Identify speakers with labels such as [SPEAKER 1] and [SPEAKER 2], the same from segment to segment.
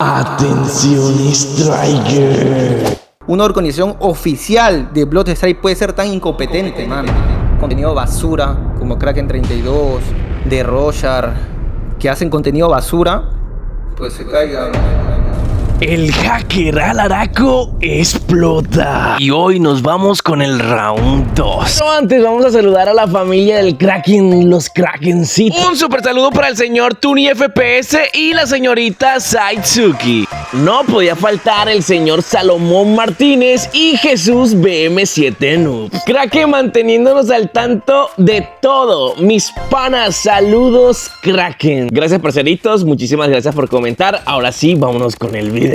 [SPEAKER 1] Atención Striker.
[SPEAKER 2] Una organización oficial de Bloodstrike puede ser tan incompetente, mano. Contenido basura como Kraken 32, de Roshar, que hacen contenido basura, pues se caigan.
[SPEAKER 1] El hacker Alaraco explota. Y hoy nos vamos con el round 2. Pero antes vamos a saludar a la familia del Kraken, los Krakencitos. Un super saludo para el señor Tuni FPS y la señorita Saitsuki. No podía faltar el señor Salomón Martínez y Jesús BM7 Noobs. Kraken manteniéndonos al tanto de todo. Mis panas, saludos Kraken. Gracias parceritos, muchísimas gracias por comentar. Ahora sí, vámonos con el video.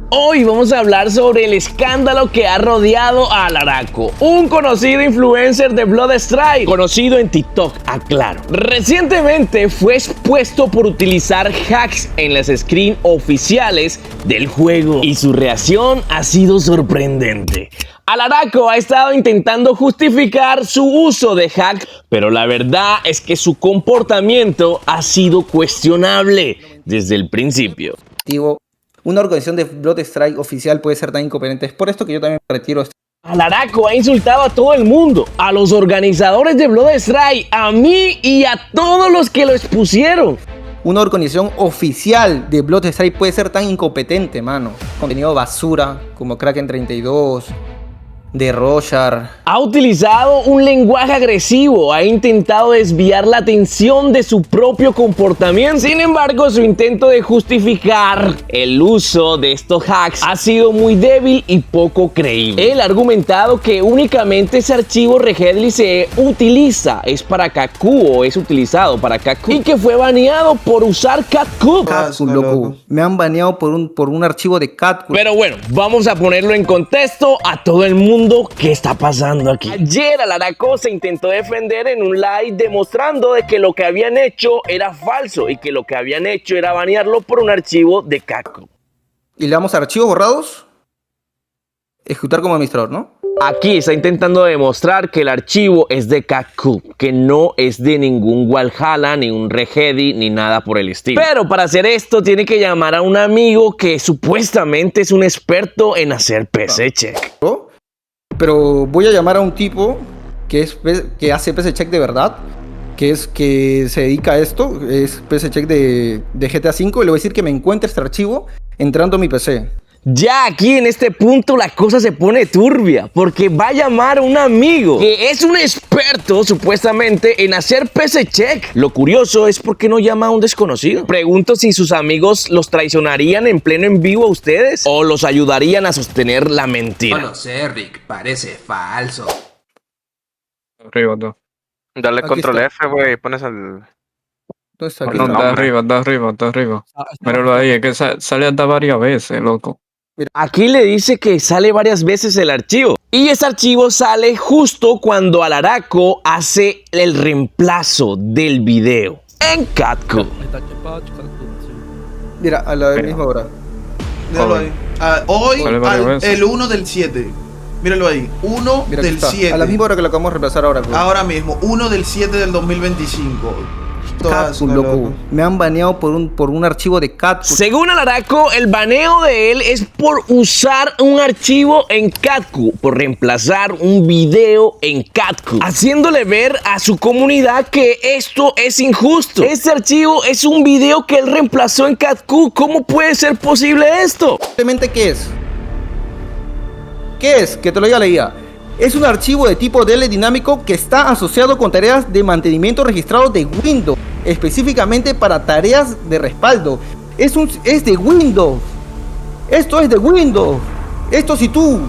[SPEAKER 1] Hoy vamos a hablar sobre el escándalo que ha rodeado a Alaraco, un conocido influencer de Bloodstrike, conocido en TikTok, aclaro. Recientemente fue expuesto por utilizar hacks en las screens oficiales del juego y su reacción ha sido sorprendente. Alaraco ha estado intentando justificar su uso de hacks, pero la verdad es que su comportamiento ha sido cuestionable desde el principio.
[SPEAKER 2] Una organización de Bloodstrike oficial puede ser tan incompetente. Es por esto que yo también me retiro.
[SPEAKER 1] Alaraco ha insultado a todo el mundo, a los organizadores de Bloodstrike, a mí y a todos los que lo expusieron.
[SPEAKER 2] Una organización oficial de Bloodstrike puede ser tan incompetente, mano. Contenido basura como Kraken 32, de Roshar.
[SPEAKER 1] Ha utilizado un lenguaje agresivo, ha intentado desviar la atención de su propio comportamiento. Sin embargo, su intento de justificar el uso de estos hacks ha sido muy débil y poco creíble. Él ha argumentado que únicamente ese archivo Regedly se utiliza, es para Catku o es utilizado para Catku y que fue baneado por usar Catku.
[SPEAKER 2] Loco. Me han baneado por un archivo de Catku.
[SPEAKER 1] Pero bueno, vamos a ponerlo en contexto a todo el mundo. ¿Qué está pasando aquí? Ayer Alaraco se intentó defender en un live demostrando de que lo que habían hecho era falso y que lo que habían hecho era banearlo por un archivo de Catku.
[SPEAKER 2] Y le damos a archivos borrados, ejecutar como administrador, ¿no?
[SPEAKER 1] Aquí está intentando demostrar que el archivo es de Catku, que no es de ningún Valhalla, ni un Regedly, ni nada por el estilo. Pero para hacer esto tiene que llamar a un amigo que supuestamente es un experto en hacer PC check.
[SPEAKER 2] Pero voy a llamar a un tipo que hace PC check de verdad, que se dedica a esto, es PC check de GTA V, y le voy a decir que me encuentre este archivo entrando a mi PC.
[SPEAKER 1] Ya aquí en este punto la cosa se pone turbia, porque va a llamar a un amigo que es un experto supuestamente en hacer PC check. Lo curioso es por qué no llama a un desconocido. Pregunto si sus amigos los traicionarían en pleno en vivo a ustedes o los ayudarían a sostener la mentira.
[SPEAKER 3] No lo sé, Rick, parece falso.
[SPEAKER 4] Arriba, no.
[SPEAKER 5] Dale
[SPEAKER 2] Aquí
[SPEAKER 5] control
[SPEAKER 2] está.
[SPEAKER 5] F, güey, y pones el...
[SPEAKER 2] ¿Dónde está? Aquí
[SPEAKER 4] No,
[SPEAKER 2] está.
[SPEAKER 4] está arriba, está arriba, está arriba. Míralo ahí, es que sale hasta varias veces, loco.
[SPEAKER 1] Aquí le dice que sale varias veces el archivo. Y ese archivo sale justo cuando Alaraco hace el reemplazo del video en Catku.
[SPEAKER 2] Mira, a la misma hora.
[SPEAKER 3] Míralo ahí. Hoy,
[SPEAKER 4] Sale varias veces.
[SPEAKER 3] el 1 del 7. Míralo ahí. 1
[SPEAKER 2] Mira, aquí
[SPEAKER 3] del
[SPEAKER 2] está.
[SPEAKER 3] 7.
[SPEAKER 2] A la misma hora que lo acabamos de reemplazar ahora. Pues.
[SPEAKER 3] Ahora mismo, 1 del 7 del 2025.
[SPEAKER 2] Catku, loco. Me han baneado por un archivo de Catku.
[SPEAKER 1] Según Alaraco, el baneo de él es por usar un archivo en Catku, por reemplazar un video en Catku, haciéndole ver a su comunidad que esto es injusto. Este archivo es un video que él reemplazó en Catku. ¿Cómo puede ser posible esto?
[SPEAKER 2] Simplemente, ¿qué es? ¿Qué es? Que te lo diga la IA. Es un archivo de tipo DL dinámico que está asociado con tareas de mantenimiento registrados de Windows, específicamente para tareas de respaldo. Es de Windows. Esto es de Windows. Esto si tú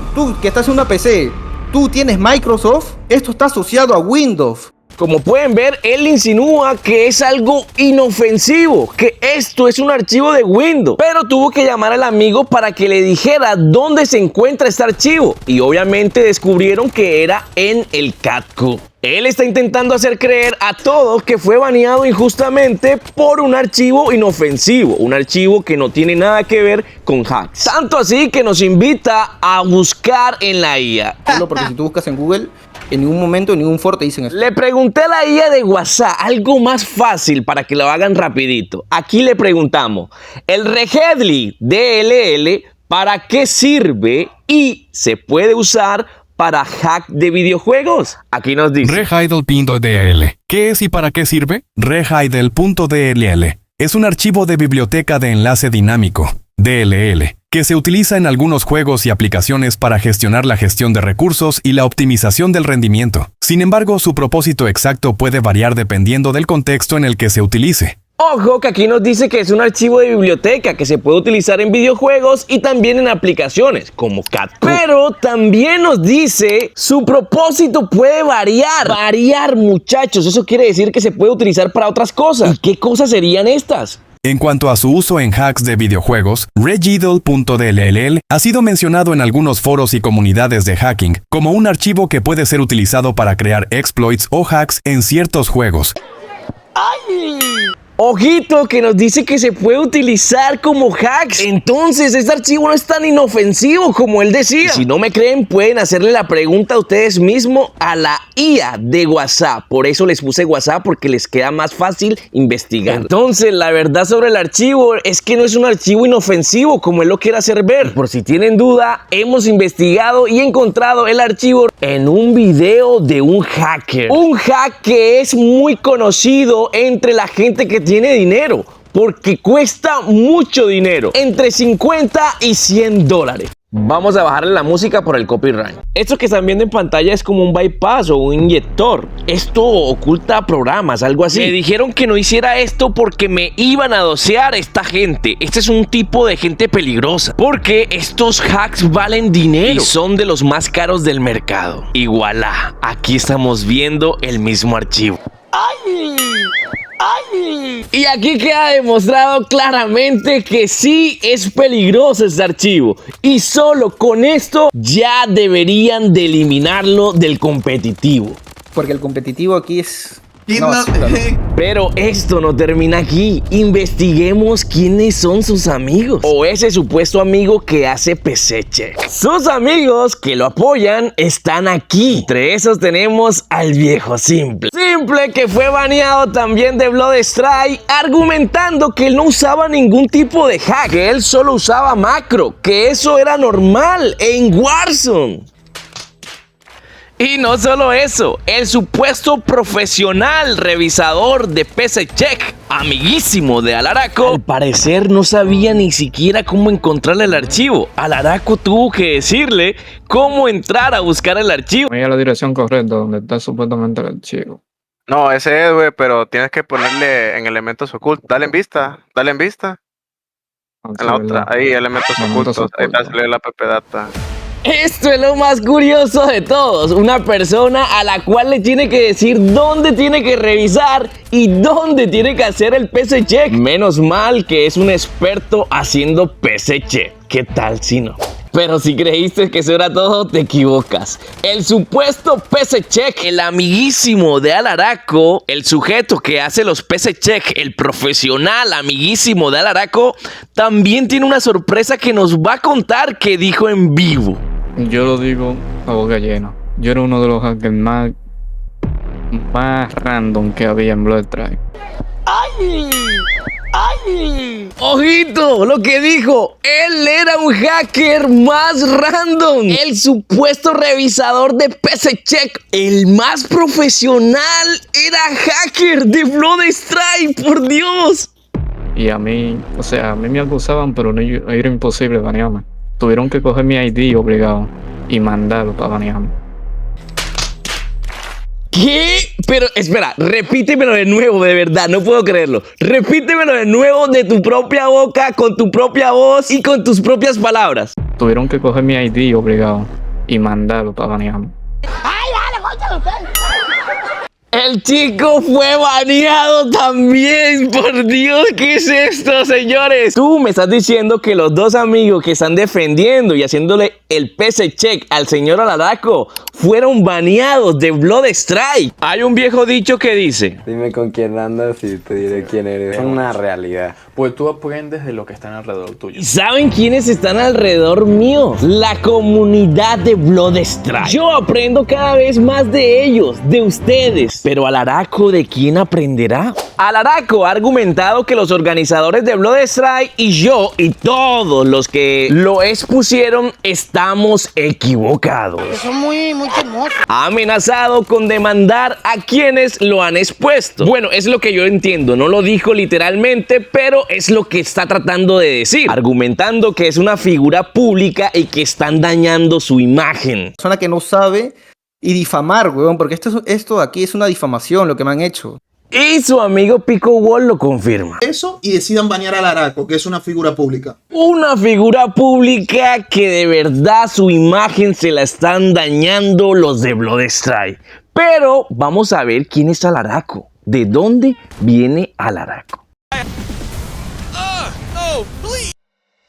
[SPEAKER 2] que estás en una PC, tú tienes Microsoft, esto está asociado a Windows.
[SPEAKER 1] Como pueden ver, él insinúa que es algo inofensivo, que esto es un archivo de Windows, pero tuvo que llamar al amigo para que le dijera dónde se encuentra este archivo y obviamente descubrieron que era en el Catku. Él está intentando hacer creer a todos que fue baneado injustamente por un archivo inofensivo, un archivo que no tiene nada que ver con hacks. Tanto así que nos invita a buscar en la IA.
[SPEAKER 2] Porque si tú buscas en Google, En ningún momento, en ningún foro te dicen eso.
[SPEAKER 1] Le pregunté a la IA de WhatsApp algo más fácil para que lo hagan rapidito. Aquí le preguntamos, el Regedly DLL, ¿para qué sirve y se puede usar para hack de videojuegos? Aquí nos dice.
[SPEAKER 5] Regidle.dll. ¿Qué es y para qué sirve? Regidle.dll es un archivo de biblioteca de enlace dinámico, DLL, que se utiliza en algunos juegos y aplicaciones para gestionar la gestión de recursos y la optimización del rendimiento. Sin embargo, su propósito exacto puede variar dependiendo del contexto en el que se utilice.
[SPEAKER 1] Ojo que aquí nos dice que es un archivo de biblioteca que se puede utilizar en videojuegos y también en aplicaciones como CatCo. Pero también nos dice su propósito puede variar. Variar, muchachos. Eso quiere decir que se puede utilizar para otras cosas. ¿Y qué cosas serían estas?
[SPEAKER 5] En cuanto a su uso en hacks de videojuegos, Regidle.dll ha sido mencionado en algunos foros y comunidades de hacking como un archivo que puede ser utilizado para crear exploits o hacks en ciertos juegos.
[SPEAKER 1] ¡Ay! Ojito que nos dice que se puede utilizar como hacks. Entonces este archivo no es tan inofensivo como él decía. Y si no me creen, pueden hacerle la pregunta a ustedes mismos a la IA de WhatsApp. Por eso les puse WhatsApp, porque les queda más fácil investigar. Entonces la verdad sobre el archivo es que no es un archivo inofensivo como él lo quiere hacer ver. Por si tienen duda, hemos investigado y encontrado el archivo en un video de un hacker. Un hack que es muy conocido entre la gente que tiene dinero, porque cuesta mucho dinero, entre 50 y 100 dólares. Vamos a bajarle la música por el copyright. Esto que están viendo en pantalla es como un bypass o un inyector. Esto oculta programas, algo así. Me dijeron que no hiciera esto porque me iban a doxear esta gente. Este es un tipo de gente peligrosa, porque estos hacks valen dinero y son de los más caros del mercado. Y voilà, aquí estamos viendo el mismo archivo. ¡Ay! ¡Ay! Y aquí queda demostrado claramente que sí es peligroso este archivo. Y solo con esto ya deberían de eliminarlo del competitivo.
[SPEAKER 2] Porque el competitivo aquí es...
[SPEAKER 1] Pero esto no termina aquí. Investiguemos quiénes son sus amigos o ese supuesto amigo que hace PC Check. Sus amigos que lo apoyan están aquí. Entre esos tenemos al viejo Simple. Simple, que fue baneado también de Bloodstrike, argumentando que él no usaba ningún tipo de hack, que él solo usaba macro, que eso era normal en Warzone. Y no solo eso, el supuesto profesional revisador de PC Check, amiguísimo de Alaraco, al parecer no sabía ni siquiera cómo encontrar el archivo. Alaraco tuvo que decirle cómo entrar a buscar el archivo.
[SPEAKER 4] Voy a la dirección correcta donde está supuestamente el archivo.
[SPEAKER 6] No, ese es, güey, pero tienes que ponerle en elementos ocultos. Dale en vista, dale en vista. En la otra, ahí, elementos ocultos. Ahí está, sale la ppdata.
[SPEAKER 1] Esto es lo más curioso de todos, una persona a la cual le tiene que decir dónde tiene que revisar y dónde tiene que hacer el PC Check. Menos mal que es un experto haciendo PC Check. ¿Qué tal si no? Pero si creíste que eso era todo, te equivocas. El supuesto PC Check, el amiguísimo de Alaraco, el sujeto que hace los PC Check, el profesional amiguísimo de Alaraco, también tiene una sorpresa que nos va a contar que dijo en vivo.
[SPEAKER 4] Yo lo digo a boca llena. Yo era uno de los hackers más random que había en Bloodstrike.
[SPEAKER 1] ¡Ay! ¡Ay! ¡Ojito! Lo que dijo. Él era un hacker más random. El supuesto revisador de PC Check. El más profesional era hacker de Bloodstrike. ¡Por Dios!
[SPEAKER 4] Y a mí, o sea, a mí me acusaban, pero no era imposible banearme. Tuvieron que coger mi ID obligado y mandarlo para banearme.
[SPEAKER 1] ¿Qué? Pero espera, repítemelo de nuevo, de verdad, no puedo creerlo. Repítemelo de nuevo de tu propia boca, con tu propia voz y con tus propias palabras.
[SPEAKER 4] Tuvieron que coger mi ID obligado y mandarlo para banearme.
[SPEAKER 1] El chico fue baneado también. Por Dios, ¿qué es esto, señores? Tú me estás diciendo que los dos amigos que están defendiendo y haciéndole el PC check al señor Alaraco fueron baneados de Blood Strike. Hay un viejo dicho que dice:
[SPEAKER 7] dime con quién andas y te diré quién eres. Es una realidad.
[SPEAKER 8] Pues tú aprendes de lo que está alrededor tuyo.
[SPEAKER 1] ¿Y saben quiénes están alrededor mío? La comunidad de Blood Strike. Yo aprendo cada vez más de ellos, de ustedes. Pero Alaraco, ¿de quién aprenderá? Alaraco ha argumentado que los organizadores de Blood Strike y yo y todos los que lo expusieron estamos equivocados.
[SPEAKER 9] Son muy chismosos.
[SPEAKER 1] Ha amenazado con demandar a quienes lo han expuesto. Bueno, es lo que yo entiendo. No lo dijo literalmente, pero es lo que está tratando de decir. Argumentando que es una figura pública y que están dañando su imagen.
[SPEAKER 2] Persona que no sabe y difamar, weón, porque esto aquí es una difamación lo que me han hecho.
[SPEAKER 1] Y su amigo Pico Wall lo confirma.
[SPEAKER 3] Eso y decidan banear al Alaraco, que es una figura pública.
[SPEAKER 1] Una figura pública que de verdad su imagen se la están dañando los de Blood Strike. Pero vamos a ver quién es Alaraco. ¿De dónde viene Alaraco?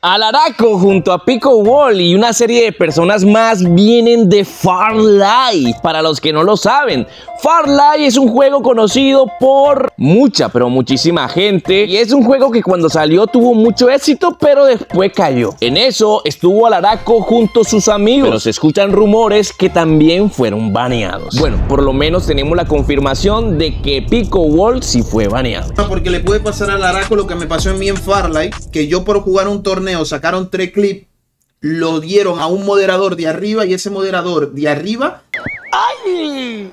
[SPEAKER 1] Alaraco junto a Pico Wall y una serie de personas más vienen de Farlight. Para los que no lo saben, Farlight es un juego conocido por muchísima gente, y es un juego que cuando salió tuvo mucho éxito, pero después cayó. En eso estuvo Alaraco junto a sus amigos, pero se escuchan rumores que también fueron baneados. Bueno, por lo menos tenemos la confirmación de que Pico Wall sí fue baneado.
[SPEAKER 3] Porque le puede pasar al Alaraco lo que me pasó a mí en Farlight, que yo por jugar un torneo sacaron 3 clips, lo dieron a un moderador de arriba y ese moderador de arriba...
[SPEAKER 1] ¡Ay!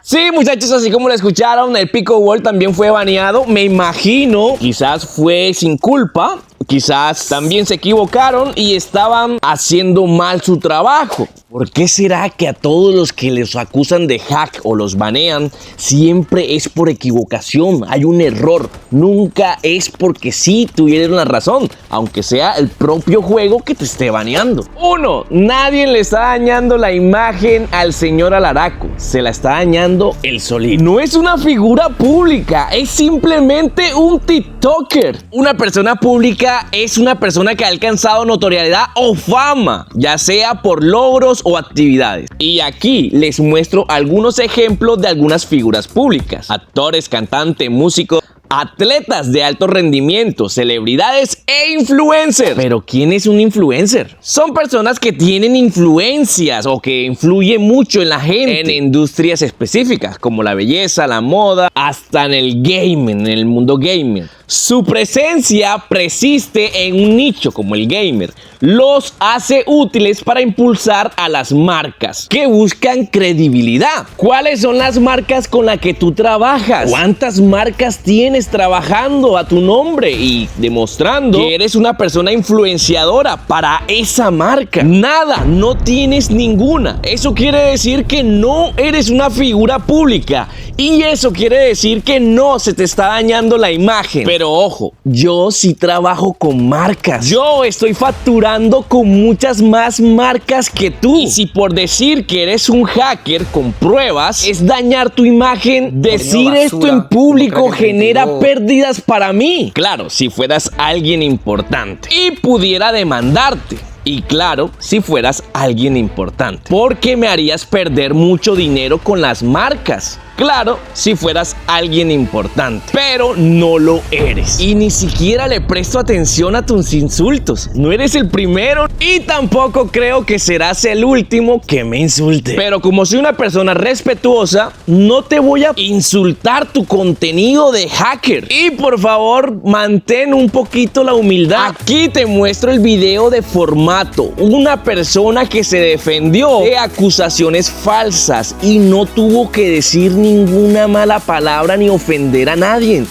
[SPEAKER 1] Sí, muchachos, así como lo escucharon, el Pico Wall también fue baneado. Me imagino, quizás fue sin culpa, quizás también se equivocaron y estaban haciendo mal su trabajo. ¿Por qué será que a todos los que les acusan de hack o los banean siempre es por equivocación? Hay un error, nunca es porque sí tuvieron la razón, aunque sea el propio juego que te esté baneando. 1. Nadie le está dañando la imagen al señor Alaraco, se la está dañando el solito. No es una figura pública, es simplemente un TikToker. Una persona pública es una persona que ha alcanzado notoriedad o fama, ya sea por logros o actividades. Y aquí les muestro algunos ejemplos de algunas figuras públicas: actores, cantantes, músicos, atletas de alto rendimiento, celebridades e influencers. Pero ¿quién es un influencer? Son personas que tienen influencias o que influyen mucho en la gente en industrias específicas como la belleza, la moda, hasta en el gaming, en el mundo gamer. Su presencia persiste en un nicho como el gamer. Los hace útiles para impulsar a las marcas que buscan credibilidad. ¿Cuáles son las marcas con las que tú trabajas? ¿Cuántas marcas tienes trabajando a tu nombre y demostrando que eres una persona influenciadora para esa marca? Nada, no tienes ninguna. Eso quiere decir que no eres una figura pública y eso quiere decir que no se te está dañando la imagen. Pero ojo, yo sí trabajo con marcas. Yo estoy facturando con muchas más marcas que tú. Y si por decir que eres un hacker con pruebas es dañar tu imagen, decir esto en público genera pérdidas para mí. Claro, si fueras alguien importante y pudiera demandarte. Y claro, si fueras alguien importante, porque me harías perder mucho dinero con las marcas. Claro, si fueras alguien importante, pero no lo eres. Y ni siquiera le presto atención a tus insultos. No eres el primero y tampoco creo que serás el último que me insulte. Pero como soy una persona respetuosa, no te voy a insultar tu contenido de hacker. Y por favor, mantén un poquito la humildad. Aquí te muestro el video de Formato, una persona que se defendió de acusaciones falsas y no tuvo que decir ninguna mala palabra ni ofender a nadie.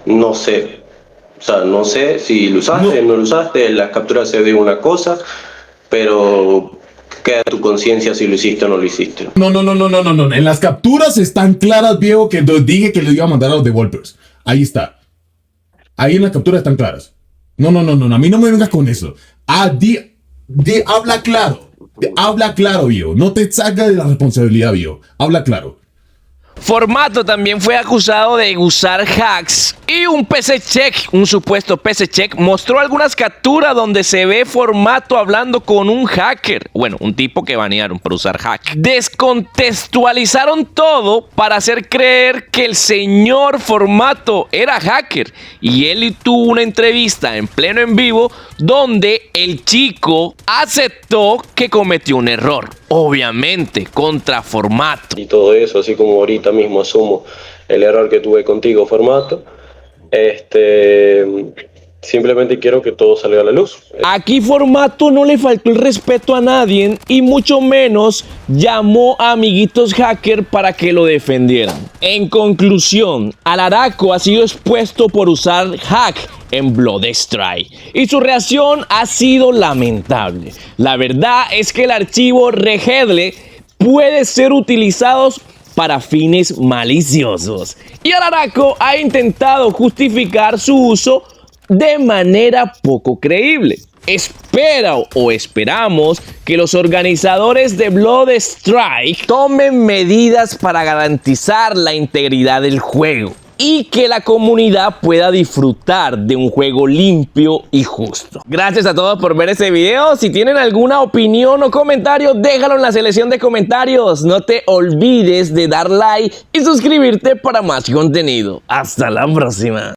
[SPEAKER 10] No sé. O sea, no sé si lo usaste, no lo usaste. En las capturas se ve una cosa, pero queda en tu conciencia si lo hiciste o no lo hiciste.
[SPEAKER 11] No. En las capturas están claras, viejo, que dije que le iba a mandar a los developers. Ahí está. Ahí en las capturas están claras. No. A mí no me vengas con eso. Habla claro. Habla claro, viejo. No te salgas de la responsabilidad, viejo. Habla claro.
[SPEAKER 1] Formato también fue acusado de usar hacks y un PC Check, un supuesto PC Check, mostró algunas capturas donde se ve Formato hablando con un hacker. Bueno, un tipo que banearon por usar hack. Descontextualizaron todo para hacer creer que el señor Formato era hacker. Y él tuvo una entrevista en pleno en vivo donde el chico aceptó que cometió un error. Obviamente, contra Formato.
[SPEAKER 10] Y todo eso, así como ahorita mismo asumo el error que tuve contigo, Formato. Simplemente quiero que todo salga a la luz.
[SPEAKER 1] Aquí Formato no le faltó el respeto a nadie y mucho menos llamó a amiguitos hacker para que lo defendieran. En conclusión, Alaraco ha sido expuesto por usar hack en Bloodstrike y su reacción ha sido lamentable. La verdad es que el archivo Regedle puede ser utilizado para fines maliciosos y Alaraco ha intentado justificar su uso de manera poco creíble. Esperamos que los organizadores de Bloodstrike tomen medidas para garantizar la integridad del juego y que la comunidad pueda disfrutar de un juego limpio y justo. Gracias a todos por ver este video. Si tienen alguna opinión o comentario, déjalo en la selección de comentarios. No te olvides de dar like y suscribirte para más contenido. Hasta la próxima.